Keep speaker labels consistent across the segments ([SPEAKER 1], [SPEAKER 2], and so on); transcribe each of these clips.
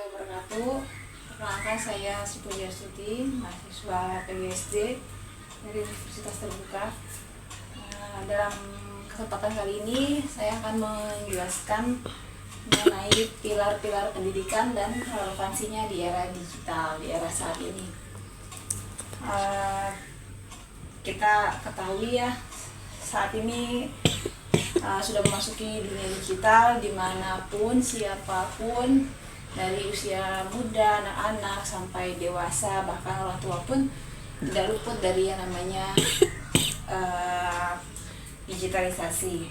[SPEAKER 1] wabarakatuh. Perkenalkan, saya Sri Pujiastuti, mahasiswa PGSD dari Universitas Terbuka. Dalam kesempatan kali ini saya akan menjelaskan mengenai pilar-pilar pendidikan dan relevansinya di era digital, di era saat ini. Kita ketahui ya, saat ini sudah memasuki dunia digital, dimanapun, siapapun, dari usia muda, anak-anak sampai dewasa, bahkan orang tua pun tidak luput dari yang namanya digitalisasi.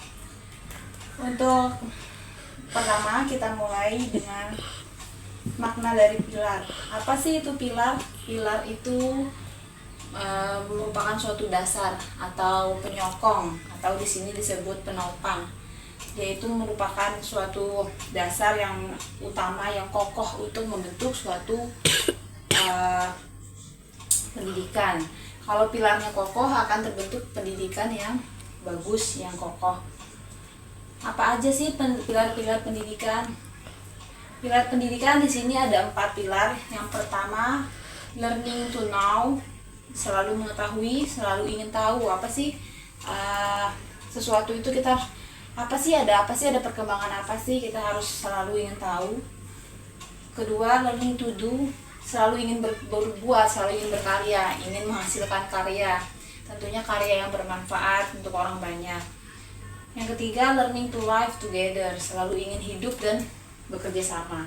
[SPEAKER 1] Untuk pertama, kita mulai dengan makna dari pilar. Apa sih itu pilar? Pilar itu merupakan suatu dasar atau penyokong, atau di sini disebut penopang, yaitu merupakan suatu dasar yang utama, yang kokoh untuk membentuk suatu pendidikan. Kalau pilarnya kokoh, akan terbentuk pendidikan yang bagus, yang kokoh. Apa aja sih pilar-pilar pendidikan? Pilar pendidikan di sini ada 4 pilar. Yang pertama, learning to know, selalu mengetahui, selalu ingin tahu apa sih sesuatu itu, kita ada perkembangan apa sih, kita harus selalu ingin tahu. Kedua, learning to do, selalu ingin berbuat, selalu ingin berkarya, ingin menghasilkan karya, tentunya karya yang bermanfaat untuk orang banyak. Yang ketiga, learning to live together, selalu ingin hidup dan bekerja sama.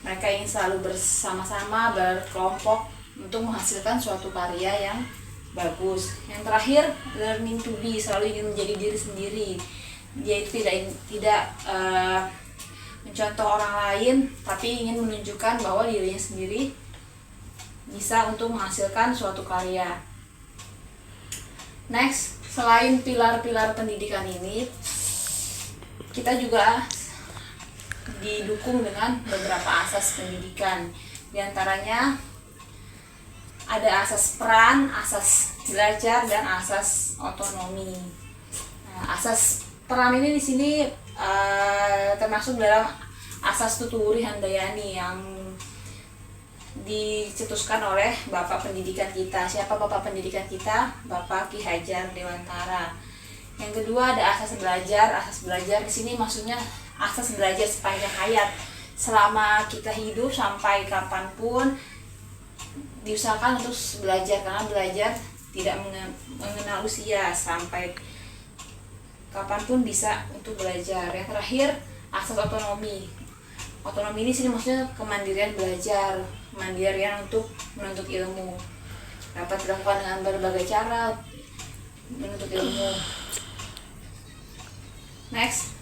[SPEAKER 1] Mereka ingin selalu bersama-sama, berkelompok untuk menghasilkan suatu karya yang bagus. Yang terakhir, learning to be, selalu ingin menjadi diri sendiri. Dia tidak mencontoh orang lain, tapi ingin menunjukkan bahwa dirinya sendiri bisa untuk menghasilkan suatu karya. Next, selain pilar-pilar pendidikan ini, kita juga didukung dengan beberapa asas pendidikan. Di antaranya ada asas peran, asas belajar, dan asas otonomi. Asas peran ini di sini termasuk dalam asas Tuturi Handayani yang dicetuskan oleh Bapak Pendidikan kita. Siapa Bapak Pendidikan kita? Bapak Ki Hajar Dewantara. Yang kedua ada asas belajar. Asas belajar di sini maksudnya asas belajar sepanjang hayat. Selama kita hidup sampai kapanpun diusahakan untuk belajar, karena belajar tidak mengenal usia, sampai kapanpun bisa untuk belajar. Yang terakhir, asas otonomi. Otonomi ini sini maksudnya kemandirian belajar, kemandirian untuk menuntut ilmu. Dapat dilakukan dengan berbagai cara menuntut ilmu. Next,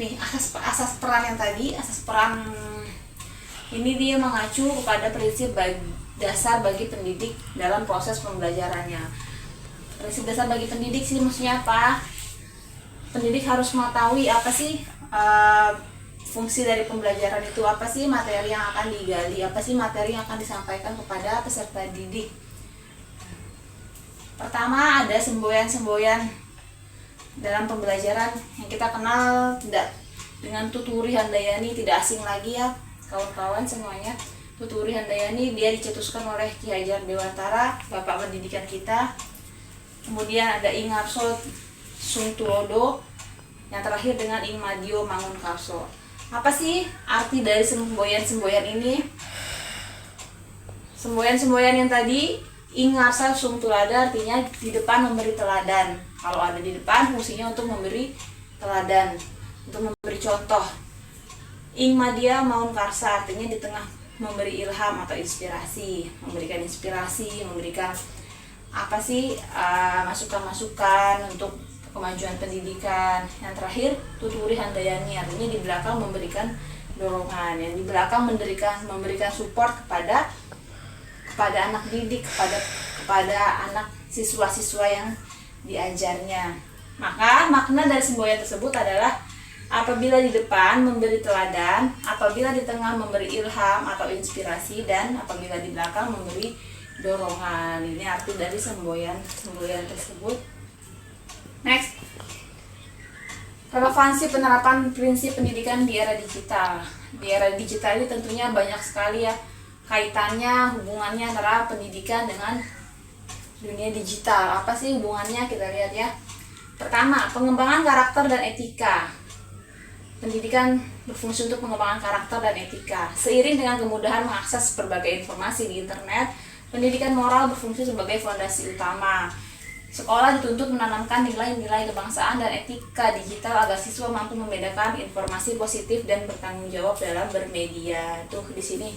[SPEAKER 1] nih asas peran yang tadi, asas peran ini dia mengacu kepada prinsip dasar bagi pendidik dalam proses pembelajarannya. Prinsip dasar bagi pendidik sih maksudnya apa? Pendidik harus mengetahui apa sih fungsi dari pembelajaran itu, apa sih materi yang akan digali, apa sih materi yang akan disampaikan kepada peserta didik. Pertama, ada semboyan-semboyan dalam pembelajaran yang kita kenal tidak dengan Tuturi Handayani, tidak asing lagi ya kawan-kawan semuanya. Tuturi Handayani dia dicetuskan oleh Ki Hajar Dewantara, Bapak Pendidikan kita. Kemudian ada Ing Ngarso Sungtulodo, yang terakhir dengan Ing Madio Mangunkarso. Apa sih arti dari semboyan-semboyan ini? Semboyan-semboyan yang tadi, Ing Ngarsa Sungtulada artinya di depan memberi teladan. Kalau ada di depan, fungsinya untuk memberi teladan, untuk memberi contoh. Ing Madia Mangunkarsa artinya di tengah memberi ilham atau inspirasi, memberikan inspirasi, memberikan apa sih masukan-masukan untuk kemajuan pendidikan. Yang terakhir, Tuturi Handayani artinya di belakang memberikan dorongan, yang di belakang memberikan support kepada anak didik, kepada anak siswa-siswa yang diajarnya. Maka makna dari semboyan tersebut adalah apabila di depan memberi teladan, apabila di tengah memberi ilham atau inspirasi, dan apabila di belakang memberi dorongan. Ini arti dari semboyan tersebut. Next, relevansi penerapan prinsip pendidikan di era digital. Di era digital ini tentunya banyak sekali ya kaitannya, hubungannya antara pendidikan dengan dunia digital. Apa sih hubungannya? Kita lihat ya. Pertama, pengembangan karakter dan etika. Pendidikan berfungsi untuk pengembangan karakter dan etika. Seiring dengan kemudahan mengakses berbagai informasi di internet, pendidikan moral berfungsi sebagai fondasi utama. Sekolah dituntut menanamkan nilai-nilai kebangsaan dan etika digital agar siswa mampu membedakan informasi positif dan bertanggung jawab dalam bermedia. Tuh di sini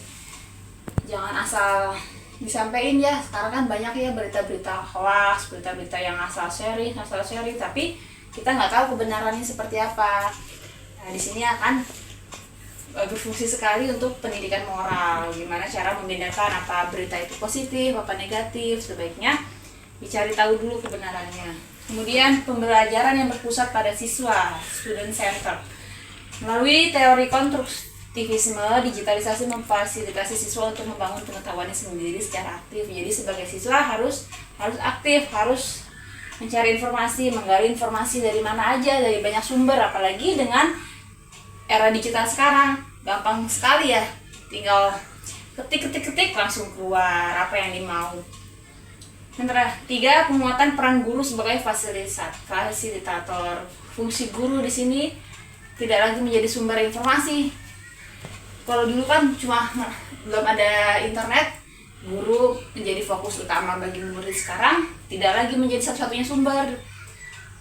[SPEAKER 1] jangan asal disampaikan ya. Sekarang kan banyak ya berita-berita hoax, berita-berita yang asal sharing, tapi kita nggak tahu kebenarannya seperti apa. Nah, di sini akan berfungsi sekali untuk pendidikan moral. Gimana cara membedakan apa berita itu positif, apa negatif, sebaiknya dicari tahu dulu kebenarannya. Kemudian pembelajaran yang berpusat pada siswa, student center. Melalui teori konstruktivisme, digitalisasi memfasilitasi siswa untuk membangun pengetahuannya sendiri secara aktif. Jadi sebagai siswa harus aktif, harus mencari informasi, menggali informasi dari mana aja, dari banyak sumber. Apalagi dengan era digital sekarang, gampang sekali ya, tinggal ketik langsung keluar apa yang dimau. Yang ketiga, penguatan peran guru sebagai fasilitator. Fungsi guru di sini tidak lagi menjadi sumber informasi. Kalau dulu kan cuma belum ada internet, guru menjadi fokus utama bagi murid. Sekarang tidak lagi menjadi satu-satunya sumber,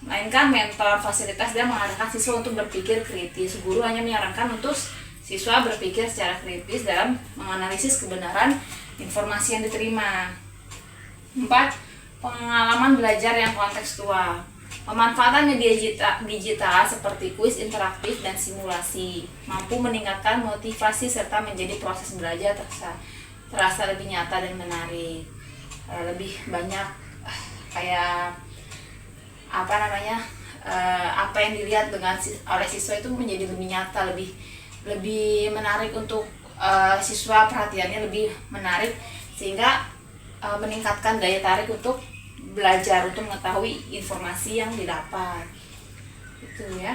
[SPEAKER 1] melainkan mentor, fasilitas, dan mengarahkan siswa untuk berpikir kritis. Guru hanya menyarankan untuk siswa berpikir secara kritis dalam menganalisis kebenaran informasi yang diterima. 4. Pengalaman belajar yang kontekstual. Pemanfaatan media digital seperti kuis interaktif dan simulasi mampu meningkatkan motivasi serta menjadi proses belajar terasa lebih nyata dan menarik. Lebih banyak kayak apa yang dilihat oleh siswa itu menjadi lebih nyata, lebih menarik untuk siswa, perhatiannya lebih menarik, sehingga meningkatkan daya tarik untuk belajar, untuk mengetahui informasi yang didapat. Itu ya.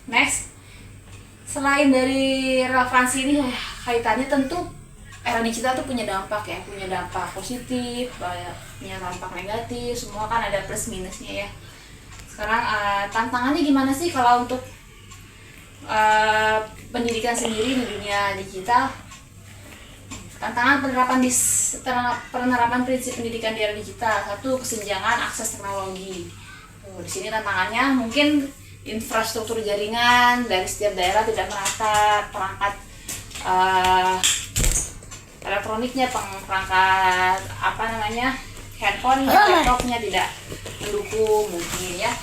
[SPEAKER 1] Next, selain dari relevansi ini, kaitannya tentu era digital itu punya dampak positif, punya dampak negatif, semua kan ada plus minusnya ya. Sekarang tantangannya gimana sih kalau untuk pendidikan sendiri di dunia digital? Tantangan penerapan prinsip pendidikan di era digital. 1. Kesenjangan akses teknologi. Di sini tantangannya mungkin infrastruktur jaringan dari setiap daerah tidak merata, perangkat elektroniknya, perangkat handphone, laptopnya tidak mendukung, mungkin ya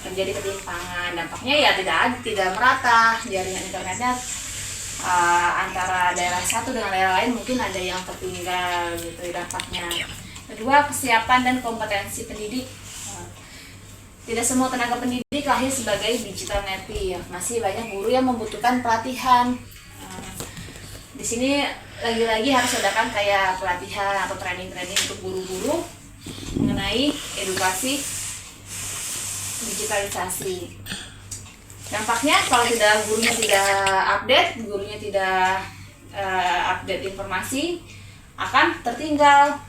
[SPEAKER 1] terjadi ketimpangan. Dampaknya ya tidak merata jaringan internetnya. Antara daerah satu dengan daerah lain mungkin ada yang tertinggal gitu dampaknya. Kedua, kesiapan dan kompetensi pendidik. Tidak semua tenaga pendidik lahir sebagai digital native. Masih banyak guru yang membutuhkan pelatihan. Di sini lagi-lagi harus adakan kayak pelatihan atau training untuk guru-guru mengenai edukasi digitalisasi. Dampaknya kalau gurunya tidak update informasi, akan tertinggal.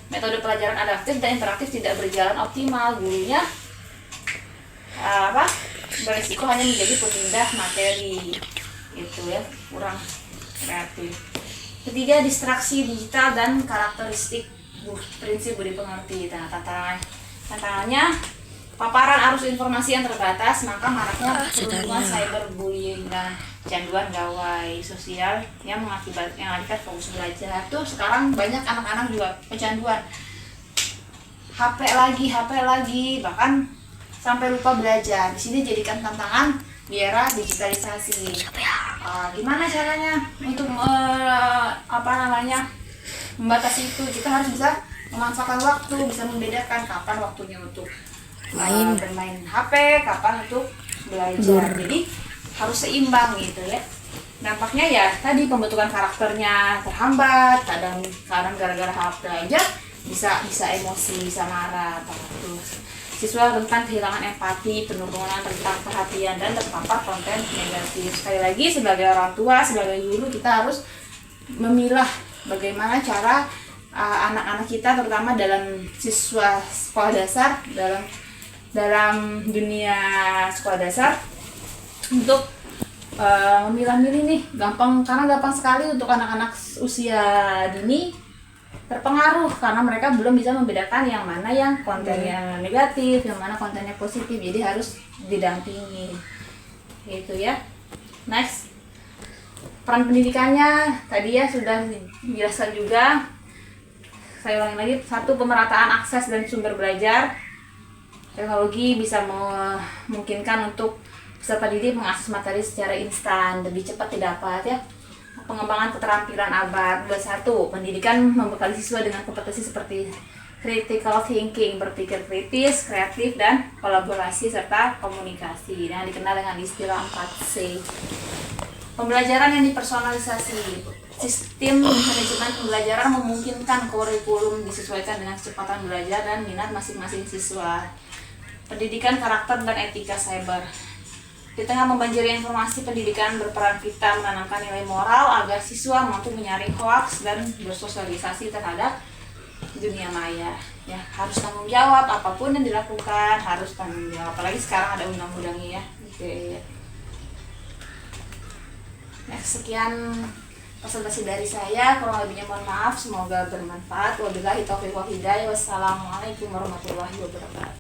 [SPEAKER 1] Metode pelajaran adaptif dan interaktif tidak berjalan optimal. Gurunya beresiko hanya menjadi pemindah materi. Itu ya, kurang kreatif. Ketiga, distraksi digital dan karakteristik prinsip budi pengerti. Tantangannya paparan arus informasi yang terbatas, maka maraknya perundungan cyberbullying dan kecanduan gawai sosial yang mengakibatkan fokus belajar. Tuh sekarang banyak anak-anak juga kecanduan HP lagi, bahkan sampai lupa belajar. Di sini jadikan tantangan di era digitalisasi. Gimana caranya untuk membatasi itu? Kita harus bisa memanfaatkan waktu, bisa membedakan kapan waktunya untuk bermain HP, kapan untuk belajar. Jadi harus seimbang gitu ya. Dampaknya ya tadi pembentukan karakternya terhambat, kadang gara-gara HP aja bisa emosi, bisa marah, terus siswa rentan kehilangan empati, penurunan tentang perhatian, dan terpapar konten negatif. Sekali lagi, sebagai orang tua, sebagai guru, kita harus memilah bagaimana cara anak-anak kita, terutama dalam siswa sekolah dasar, dalam dunia sekolah dasar, untuk memilah-milih nih. Karena gampang sekali untuk anak-anak usia dini terpengaruh, karena mereka belum bisa membedakan yang mana yang kontennya negatif, yang mana kontennya positif. Jadi harus didampingi gitu ya. Next, peran pendidikannya tadi ya sudah dijelaskan juga. Saya ulangi lagi, 1, pemerataan akses dan sumber belajar. Teknologi bisa memungkinkan untuk peserta didik mengakses materi secara instan, lebih cepat didapat ya. Pengembangan keterampilan abad 21. Pendidikan membekali siswa dengan kompetensi seperti critical thinking, berpikir kritis, kreatif, dan kolaborasi serta komunikasi, yang dikenal dengan istilah 4C. Pembelajaran yang dipersonalisasi. Sistem manajemen pembelajaran memungkinkan kurikulum disesuaikan dengan kecepatan belajar dan minat masing-masing siswa. Pendidikan karakter dan etika cyber. Di tengah membanjiri informasi, pendidikan berperan vital menanamkan nilai moral agar siswa mampu menyaring hoaks dan bersosialisasi terhadap dunia maya. Ya, harus tanggung jawab, apapun yang dilakukan harus tanggung jawab. Apalagi sekarang ada undang-undangnya ya. Oke. Sekian presentasi dari saya. Kurang lebihnya mohon maaf. Semoga bermanfaat. Wabillahi taufiq wal hidayah. Wassalamualaikum warahmatullahi wabarakatuh.